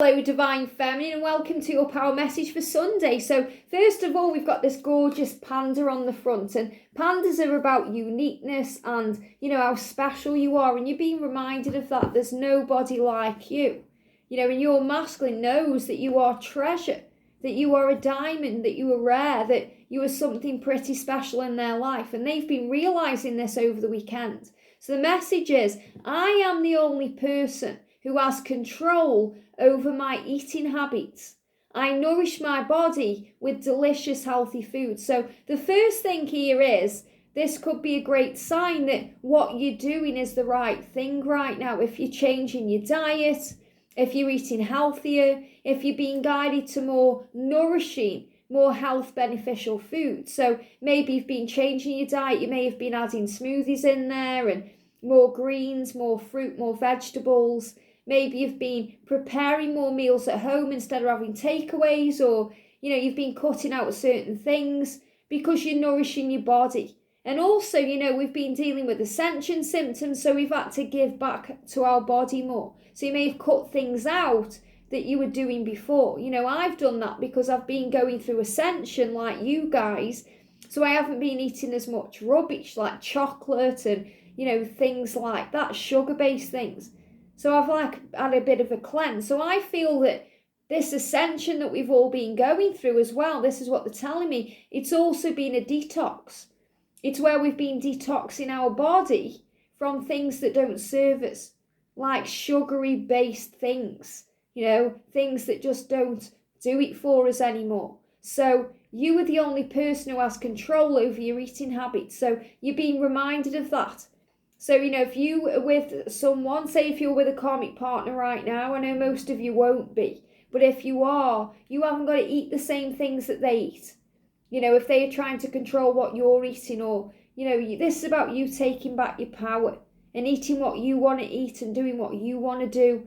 Hello Divine Feminine, and welcome to your power message for Sunday. So first of all, we've got this gorgeous panda on the front, and pandas are about uniqueness and how special you are, and you're being reminded of that. There's nobody like you, and your masculine knows that you are treasure, that you are a diamond, that you are rare, that you are something pretty special in their life, and they've been realizing this over the weekend. So the message is, I am the only person who has control over my eating habits. I nourish my body with delicious, healthy food. So the first thing here is, this could be a great sign that what you're doing is the right thing right now. If you're changing your diet, if you're eating healthier, if you're being guided to more nourishing, more health beneficial food. So maybe you've been changing your diet, you may have been adding smoothies in there and more greens, more fruit, more vegetables. Maybe you've been preparing more meals at home instead of having takeaways, or, you've been cutting out certain things because you're nourishing your body. And also, we've been dealing with ascension symptoms, so we've had to give back to our body more. So you may have cut things out that you were doing before. I've done that because I've been going through ascension like you guys. So I haven't been eating as much rubbish like chocolate and, things like that, sugar-based things. So I've had a bit of a cleanse. So I feel that this ascension that we've all been going through as well, this is what they're telling me, it's also been a detox. It's where we've been detoxing our body from things that don't serve us, like sugary based things, things that just don't do it for us anymore. So you are the only person who has control over your eating habits. So you're being reminded of that. So, if you are with someone, say if you're with a karmic partner right now, I know most of you won't be, but if you are, you haven't got to eat the same things that they eat. If they are trying to control what you're eating, or, this is about you taking back your power and eating what you want to eat and doing what you want to do,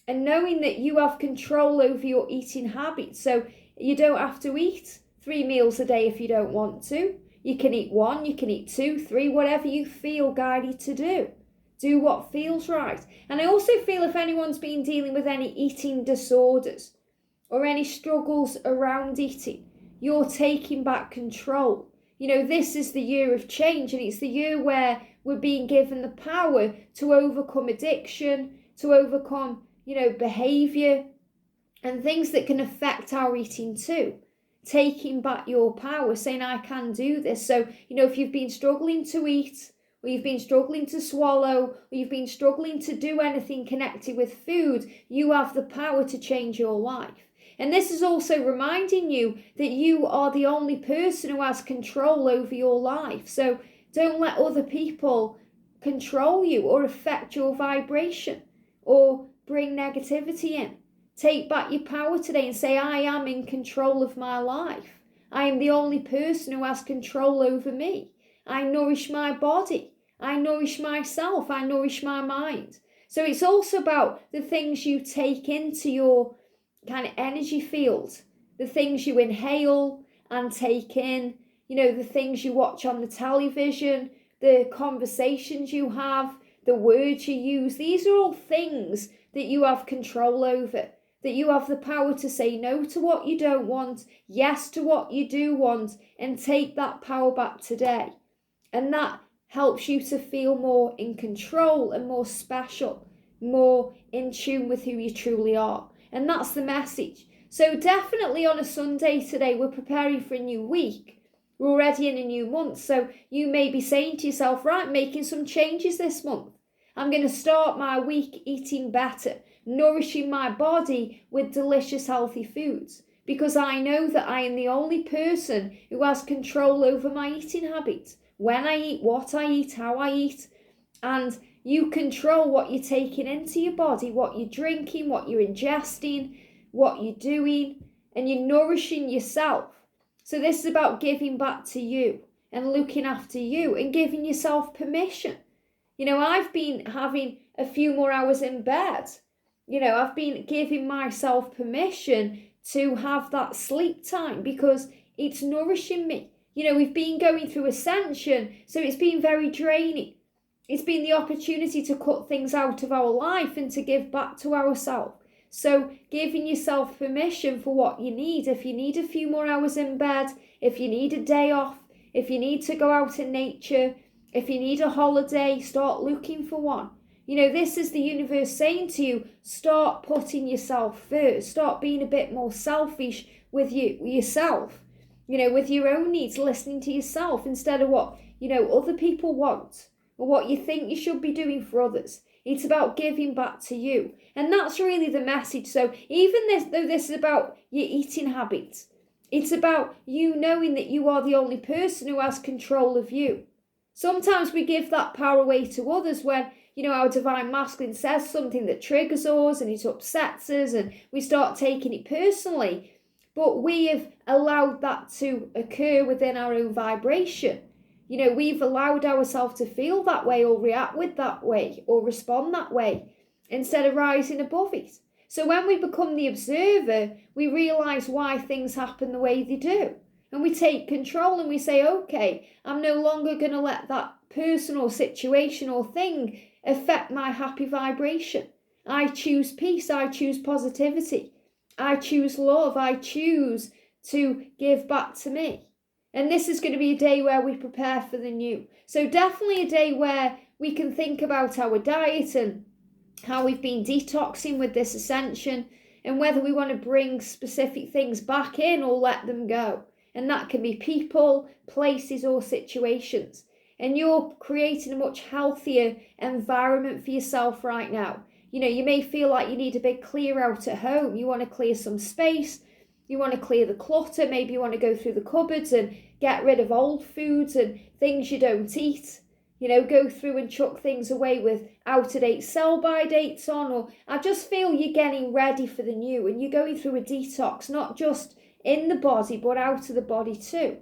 and knowing that you have control over your eating habits. So you don't have to eat 3 meals a day if you don't want to. You can eat 1, you can eat 2, 3, whatever you feel guided to do. Do what feels right. And I also feel if anyone's been dealing with any eating disorders or any struggles around eating, you're taking back control. This is the year of change, and it's the year where we're being given the power to overcome addiction, to overcome, behavior and things that can affect our eating too. Taking back your power, saying, I can do this. So, if you've been struggling to eat, or you've been struggling to swallow, or you've been struggling to do anything connected with food, you have the power to change your life. And this is also reminding you that you are the only person who has control over your life. So don't let other people control you or affect your vibration or bring negativity in. Take back your power today and say, I am in control of my life. I am the only person who has control over me. I nourish my body. I nourish myself. I nourish my mind. So it's also about the things you take into your kind of energy field, the things you inhale and take in, the things you watch on the television, the conversations you have, the words you use. These are all things that you have control over. That you have the power to say no to what you don't want, yes to what you do want, and take that power back today. And that helps you to feel more in control and more special, more in tune with who you truly are. And that's the message. So definitely on a Sunday today, we're preparing for a new week. We're already in a new month. So you may be saying to yourself, right, making some changes this month. I'm going to start my week eating better, nourishing my body with delicious, healthy foods, because I know that I am the only person who has control over my eating habits. When I eat, what I eat, how I eat, and you control what you're taking into your body, what you're drinking, what you're ingesting, what you're doing, and you're nourishing yourself. So this is about giving back to you and looking after you and giving yourself permission. I've been having a few more hours in bed. I've been giving myself permission to have that sleep time because it's nourishing me. We've been going through ascension, so it's been very draining. It's been the opportunity to cut things out of our life and to give back to ourselves. So giving yourself permission for what you need. If you need a few more hours in bed, if you need a day off, if you need to go out in nature, if you need a holiday, start looking for one. This is the universe saying to you, start putting yourself first. Start being a bit more selfish with yourself, with your own needs, listening to yourself instead of what, other people want or what you think you should be doing for others. It's about giving back to you. And that's really the message. So even though this is about your eating habits, it's about you knowing that you are the only person who has control of you. Sometimes we give that power away to others when, our divine masculine says something that triggers us and it upsets us and we start taking it personally. But we have allowed that to occur within our own vibration. We've allowed ourselves to feel that way or react with that way or respond that way instead of rising above it. So when we become the observer, we realise why things happen the way they do. And we take control and we say, okay, I'm no longer going to let that person or situation or thing affect my happy vibration. I choose peace. I choose positivity. I choose love. I choose to give back to me. And this is going to be a day where we prepare for the new. So definitely a day where we can think about our diet and how we've been detoxing with this ascension and whether we want to bring specific things back in or let them go. And that can be people, places or situations. And you're creating a much healthier environment for yourself right now. You may feel like you need a big clear out at home. You want to clear some space. You want to clear the clutter. Maybe you want to go through the cupboards and get rid of old foods and things you don't eat. Go through and chuck things away with out-of-date sell-by dates on. Or I just feel you're getting ready for the new and you're going through a detox, not just in the body, but out of the body too.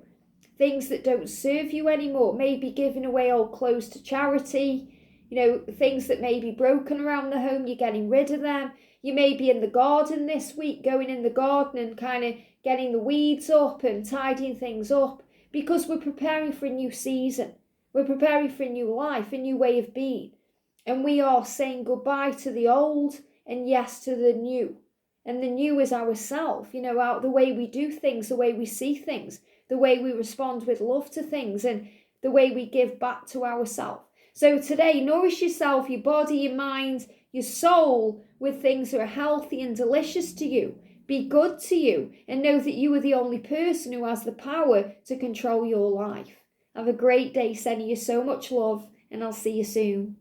Things that don't serve you anymore. Maybe giving away old clothes to charity. Things that may be broken around the home, you're getting rid of them. You may be in the garden this week, going in the garden and kind of getting the weeds up and tidying things up because we're preparing for a new season. We're preparing for a new life, a new way of being. And we are saying goodbye to the old and yes to the new. And the new is ourself, the way we do things, the way we see things, the way we respond with love to things and the way we give back to ourselves. So today, nourish yourself, your body, your mind, your soul with things that are healthy and delicious to you. Be good to you and know that you are the only person who has the power to control your life. Have a great day, sending you so much love, and I'll see you soon.